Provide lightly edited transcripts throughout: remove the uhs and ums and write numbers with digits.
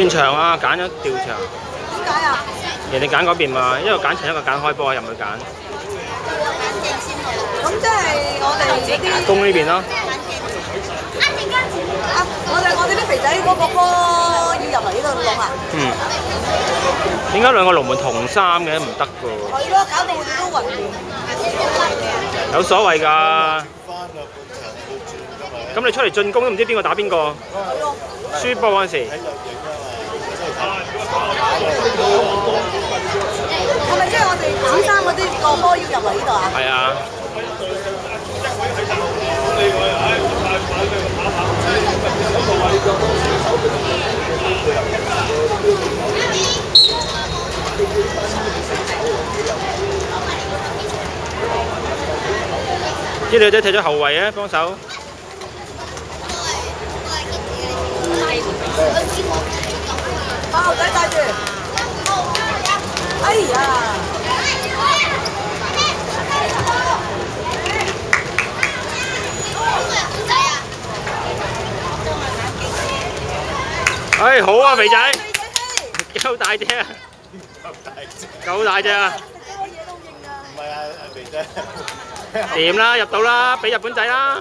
轉場啊，揀咗調場。點解啊？人哋揀嗰邊嘛，一個揀場，一個揀開波，入去揀。咁即係我哋嗰啲攻呢邊咯。啊，我哋啲肥仔嗰個波要入嚟呢度攞啊？嗯。點解兩個龍門同衫嘅唔得㗎喎？係咯，搞到我哋都混亂。有所謂㗎。咁你出嚟進攻都唔知邊個打邊個。係咯。輸波嗰陣時。係咪即係我哋小三嗰啲個波要入嚟呢度啊？係啊。啲女仔踢咗後衞啊，幫手。把後仔帶住。哎呀！哎，好啊，肥仔，夠大隻啊！夠大隻啊！唔係啊，肥仔。掂啦，入到啦，俾日本仔啦！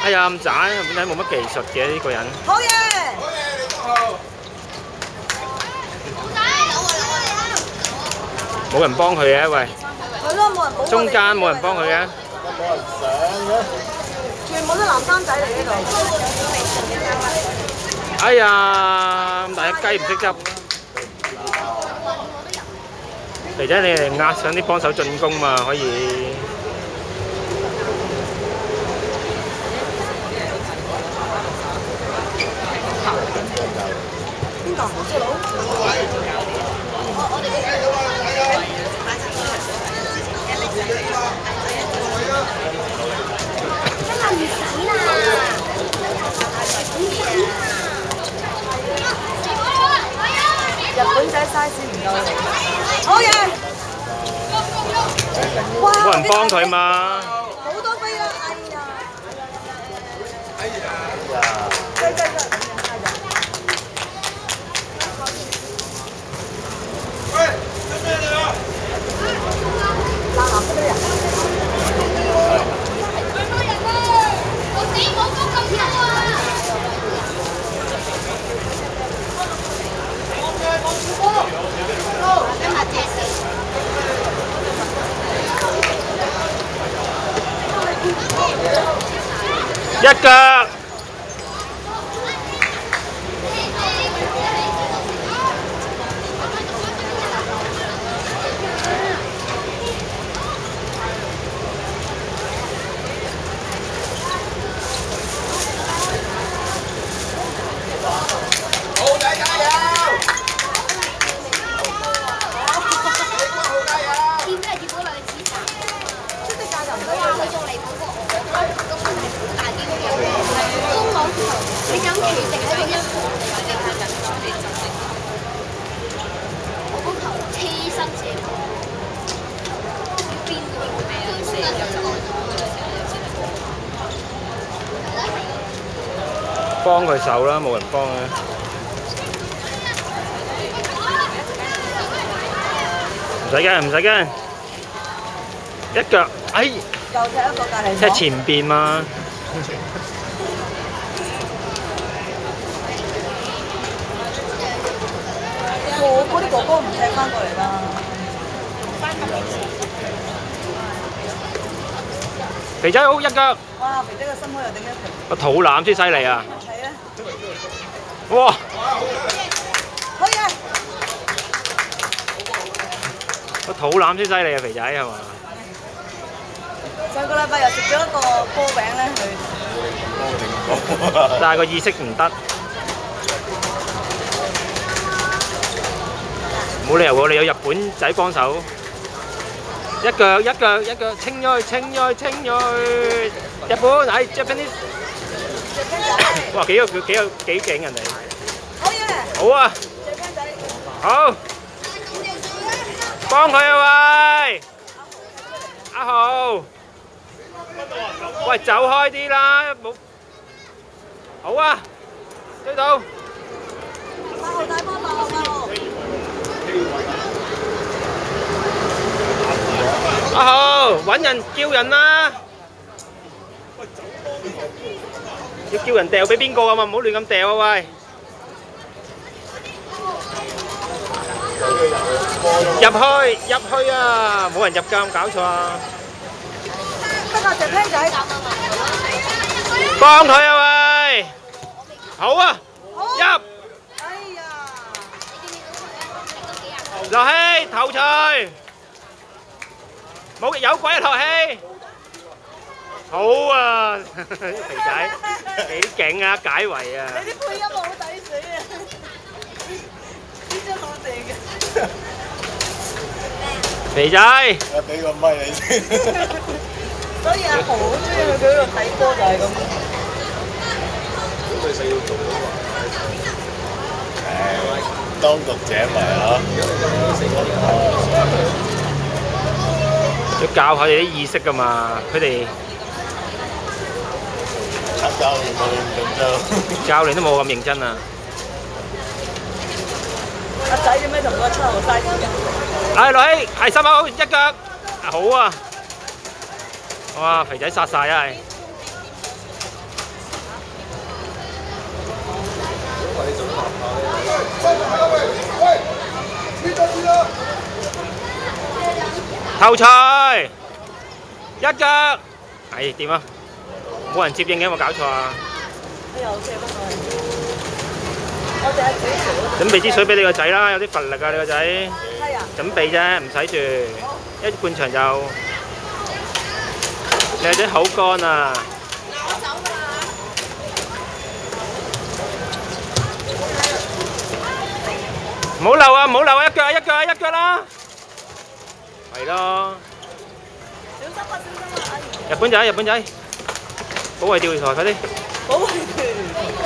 哎呀，咁渣，日本仔冇乜技術嘅呢個人。好嘢！冇人幫佢嘅，喂。係咯，冇人保。中間冇人幫佢嘅。冇人上嘅。全部都男生仔嚟呢度。哎呀，咁大隻雞唔識執。肥仔，你哋壓上啲幫手進攻嘛，可以。邊個？黃叔佬？日本仔 size 唔夠。好嘢！哇！冇人幫佢嘛。好多飛啦！哎呀！哎呀！追！喂，做咩嚟啊？藍藍色嗰啲人。我死冇功咁多啊！一腳。幫佢手啦，冇人幫嘅。唔使驚，唔使驚。一腳，哎！又踢一個隔離。踢前邊嘛。我嗰啲哥哥唔踢翻過嚟啦。肥仔好一腳。哇！肥仔個心口又頂一平。個肚腩先犀利啊！係啊！哇！好嘢！個肚腩先犀利啊，肥仔係嘛？上個禮拜又食咗一個波餅咧，佢。但係個意識唔得。冇理由喎，你有日本仔幫手。一腳，清咗去。日本，係 Japanese。哇，幾勁人哋。好嘢！好啊。好。幫佢啊喂！阿豪。喂，走開啲啦，冇。好啊，追到。8號大波8號。阿豪，揾人叫人啦！要叫人掉俾邊個啊嘛？唔好亂咁掉啊喂！入去啊！冇人入㗎，搞錯啊！得個隻僆仔。幫佢啊喂！好啊，入！哎呀！樂希頭槌，冇有鬼啊樂希！好啊，肥仔幾勁啊，解圍啊！你啲配音好抵死啊！呢張我哋嘅。肥仔，我俾個咪你先。所以阿豪好中意去佢嗰度睇波就係咁。佢細要做啊嘛。當局者迷啊！要教下佢哋啲意識噶嘛，佢哋教練冇咁緊張。教練都冇咁認真啊！阿仔做咩同個7號嘥時間？係樂希，係心口一腳，好啊！哇，肥仔殺晒啊係！頭槌一腳，係點啊？冇人接應嘅，有冇搞錯啊？你又射翻去。我哋係自己準備支水俾你個仔啦，有啲乏力啊你個仔。係啊。準備啫，唔使住，一半場就你個仔口乾啊！唔好漏啊！唔好漏啊！一腳啊！一腳啊！一腳啦！係咯，小心啊！小心啊！日本仔，日本仔，保衞釣魚台，快啲保衞佢。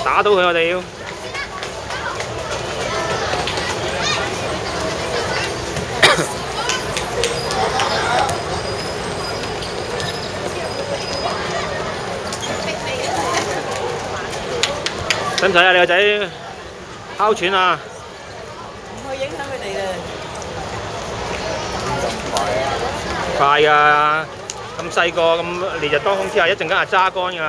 打到佢，我哋要。使唔使啊？你個仔哮喘啊？唔去影響佢哋嘅。快㗎！咁細個咁烈日當空之下，一陣間係揸乾㗎。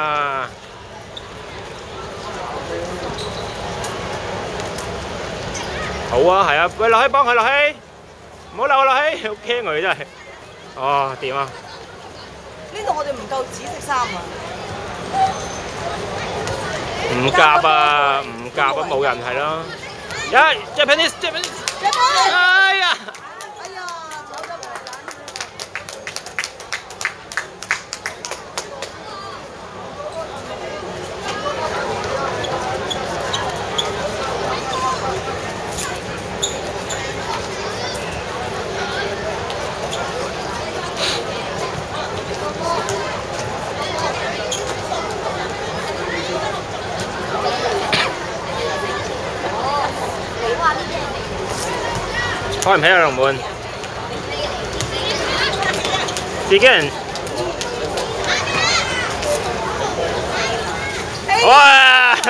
好啊，係啊，喂，落去幫佢落去，唔好漏啊落去，好驚佢真係。哦，掂啊！呢度我哋唔夠紫色衫啊！唔夾啊，唔夾啊，冇人係咯。Japanese，哎呀！哎呀，走咗埋蛋。開唔起啊龍門，自己人。哇！好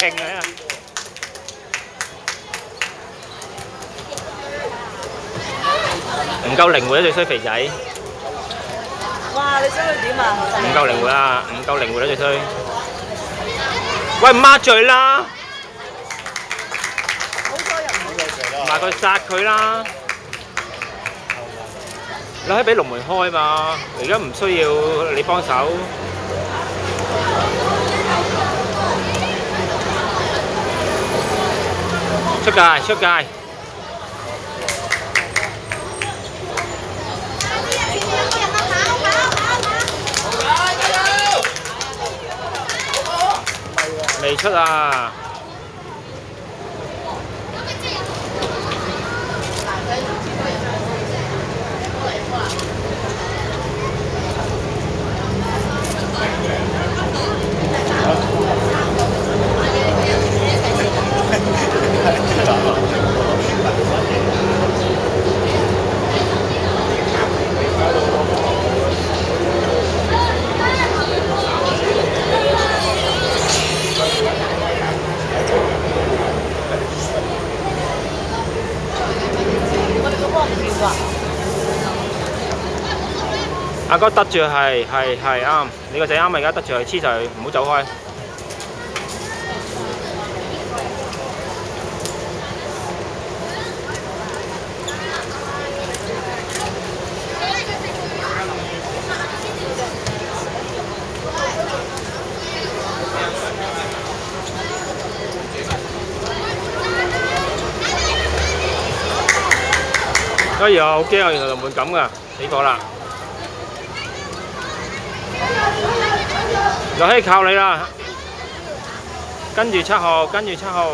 勁啊！唔夠靈活啊！最衰肥仔。哇！你想佢點啊？唔夠靈活啊！唔夠靈活啊！最衰。喂，抹嘴啦！好多人唔係佢殺佢啦！你可以俾龍門開嘛，而家唔需要你幫手。出界，出界。未出啊！阿哥得住係啱，你個仔啱啊！而家得住佢黐實佢，唔好走開。哎呀，好驚啊！原來龍門咁噶，死火啦！就可以靠你啦，跟住7號，跟住7號。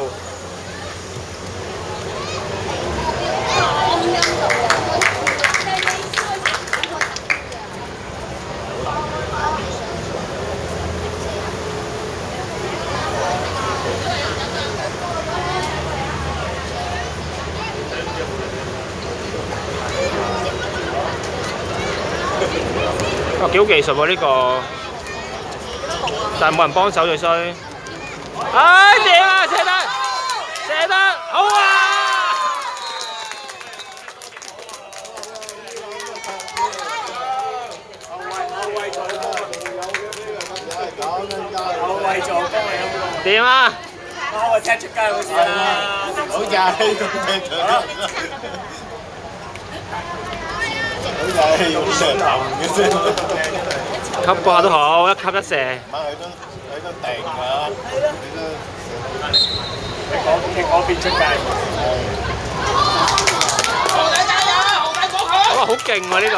哇，幾好技術喎呢個，但係冇人幫手最衰。唉，掂啊，射得，射得，好啊！掂啊！我踢出街好似啦，好似係咁踢咗。好似係用上頭嘅啫。吸波都好，一吸一射。你都定㗎，你嗰邊出界。哇，好勁喎呢個！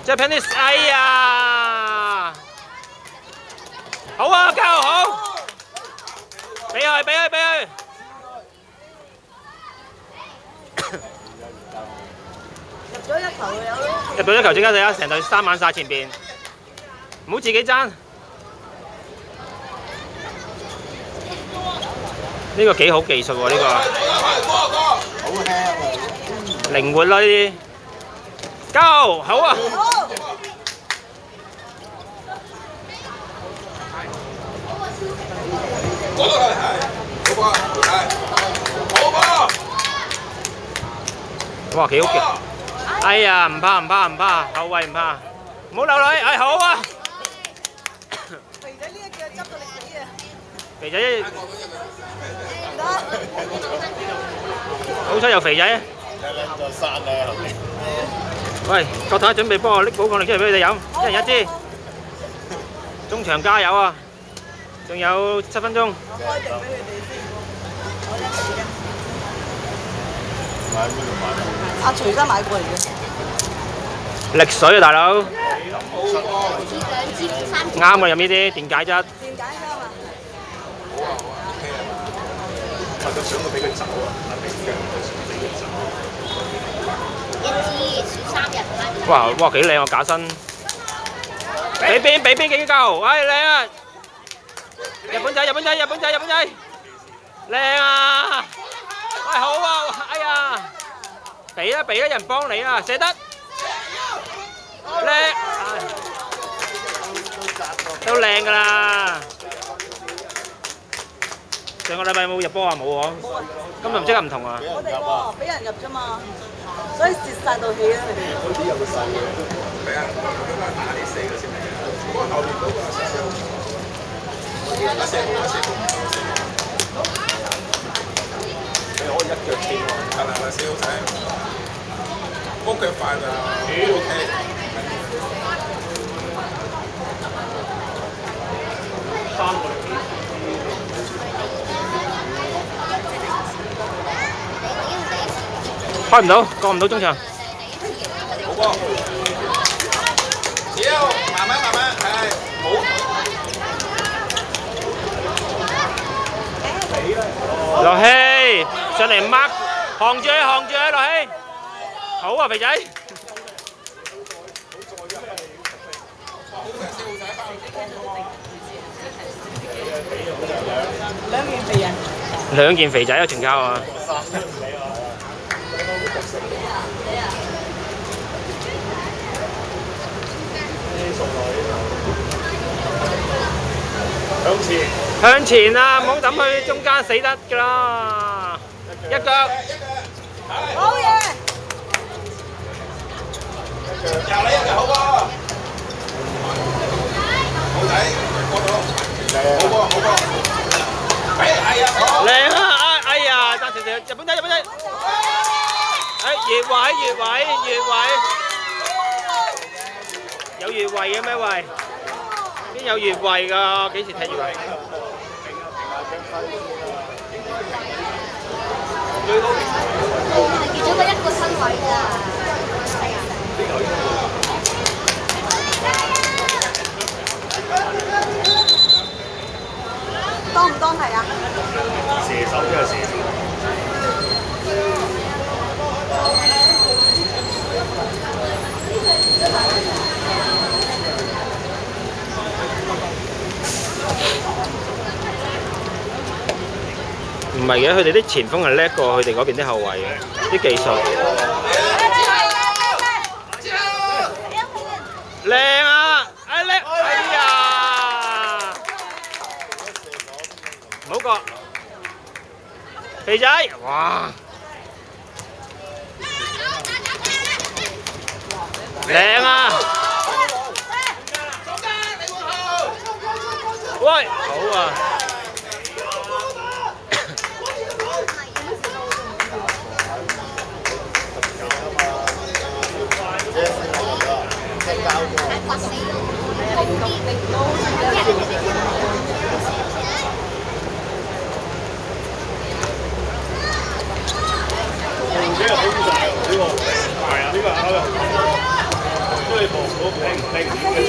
即係 Japanese， 哎呀！好啊，交好！俾佢，俾佢，俾佢！入咗一球就有咯。入到一球即刻睇下，成隊3萬曬前邊，唔好自己爭。呢個幾好技術喎，呢個。好輕啊！靈活啦呢啲。交好啊！嗰個係好波，係好波。哇，幾好嘅！哎呀，唔怕唔怕唔怕，後衞唔怕，唔好扭女，係好啊！肥仔呢一腳執到你死啊！肥仔，唔得。好彩有肥仔。拎咗山啦後面。喂，國泰準備幫我拎寶礦力出嚟俾你哋飲，一人一支。中場加油啊！仲有7分鐘。我開定俾佢哋先。我一時間。買邊度買？阿徐生買過嚟嘅。力水啊，大佬！啱啊，飲呢啲電解質。電解㗎嘛。我都想佢俾佢走啊！俾佢走。哇哇，幾靚啊假身！俾邊俾邊幾嚿？哎靚啊！日本仔日本仔日本仔日本仔，靚啊！喂好啊！哎呀，俾啦俾啦，人幫你啊，射得叻，都靚㗎啦！上個禮拜有冇入波啊？冇喎，今日唔即刻唔同啊！我哋喎，俾人入啫嘛，所以蝕曬到氣啊！佢哋。嗰啲有個細嘅。係啊，咁啊打呢4個先嚟嘅。嗰個後面嗰個一射好，一射好，你可以一腳跳啊！係啦，小仔，嗰腳快㗎，OK。開唔到，過唔到中場。好波，屌，慢慢慢慢，係冇。羅希上嚟掹，扛住佢，扛住佢，羅希。好啊，肥仔。兩件肥人。兩件肥仔啊，全靠啊！向前啊！唔好抌去中間死得㗎啦！一腳。好嘢！你一腳好喎，好仔過到，好喎好喎，係啊，靚啊！哎呀，爭少少，日本仔，哎越位，有越位嘅咩喂？邊有越位㗎？幾時踢越位？係結咗個一個身位㗎。當唔當係啊？射手即係射手。唔係嘅，佢哋啲前鋒係叻過佢哋嗰邊啲後衞嘅，啲技術。靚啊！哎叻！哎呀！唔好過，肥仔，哇！靚啊！喂，好啊！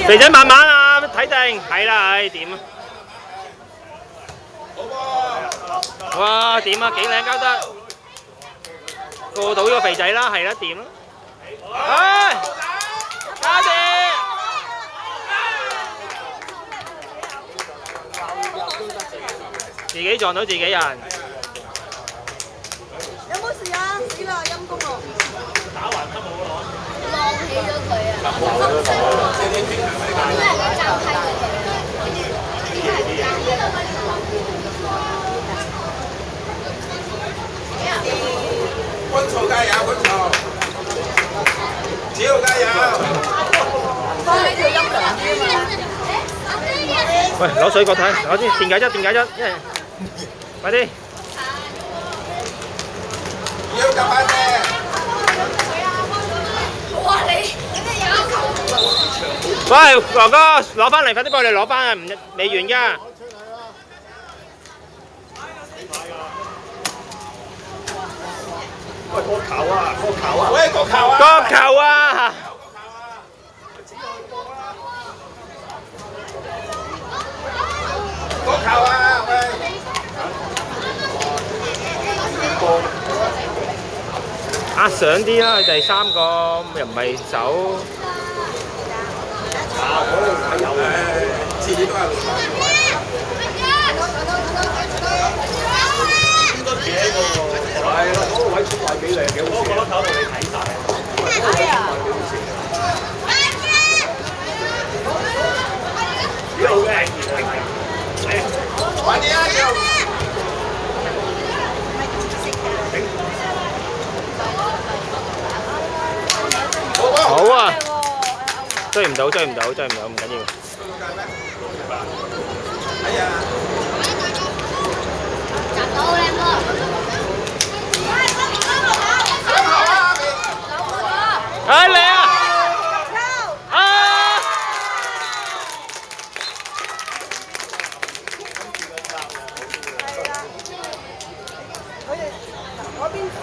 肥仔慢慢啊，睇定，係啦，唉點啊？哇，點啊？幾靚交得，過到呢個肥仔啦，係啦，掂啦，唉，加啲。自己撞到自己人。有冇事啊？死啦，陰公咯！晾起咗佢啊！因為佢站梯嗰啲。軍曹加油，軍曹！超加油！幫你條陰涼啲嘛。喂，攞水過睇，攞先，電解質，一係，快啲！要夾翻啫！哇！你喂，哥哥，攞翻嚟，快啲幫我哋攞翻啊！唔未完㗎。喂，國球啊！喂，國球啊！國球啊！國球啊！喂！壓上啲啦，佢第三個又唔係手。次次都係老豆。應該企喺嗰個係啦，嗰個位出位幾靚，幾好。我覺得搞到你睇晒。係啊！幾好嘅，快啲啊！好啊！追唔到，唔緊要。係啊！集到靚喎！哎，嚟啊！啊！嗰邊好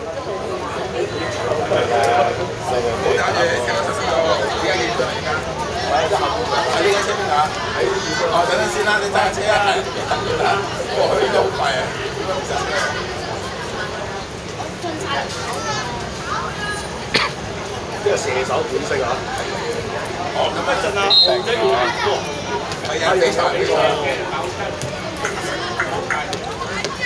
打嘢，而家幾多而家？喺呢個車邊啊！哦，等陣先啦，你揸車啊！等佢啦，過去呢度好快啊！呢個射手本色啊！哦，咁一陣啊，黃仔要係啊，非常非常。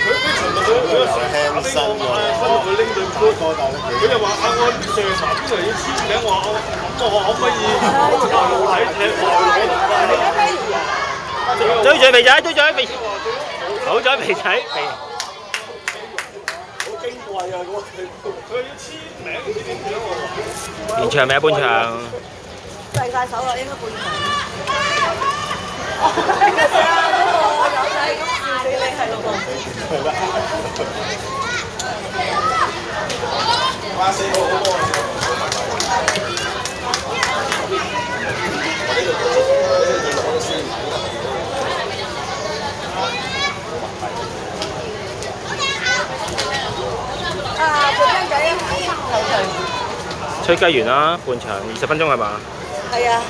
佢尋日佢個成打俾我嘛，今日佢拎對波，佢就話啊，我上華邊度要簽名，我話咁我可唔可以台路睇踢追住肥仔，好在肥仔，好經過位啊！佢要簽名唔知點樣喎。完場未啊？半場。遞晒手啦，應該半場。跟住啊，嗰個友仔咁笑死你係咯噃。哇，4個好波！啊，做雞仔啊！吹雞完啦，半場20分鐘係嘛？係啊。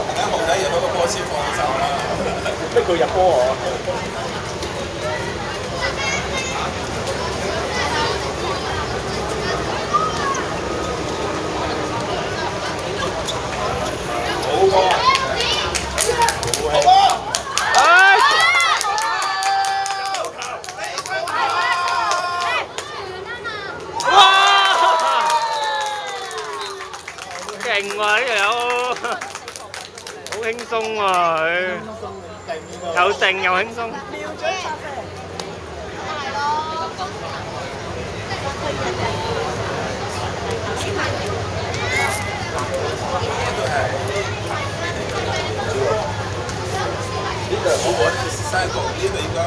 而家豪仔要嗰個波先放手啦。逼佢入波啊！好波！好波！唉！哇！勁喎呢條友，好輕鬆喎佢，又定又輕鬆。瞄準發射。呢個我3個，呢個應該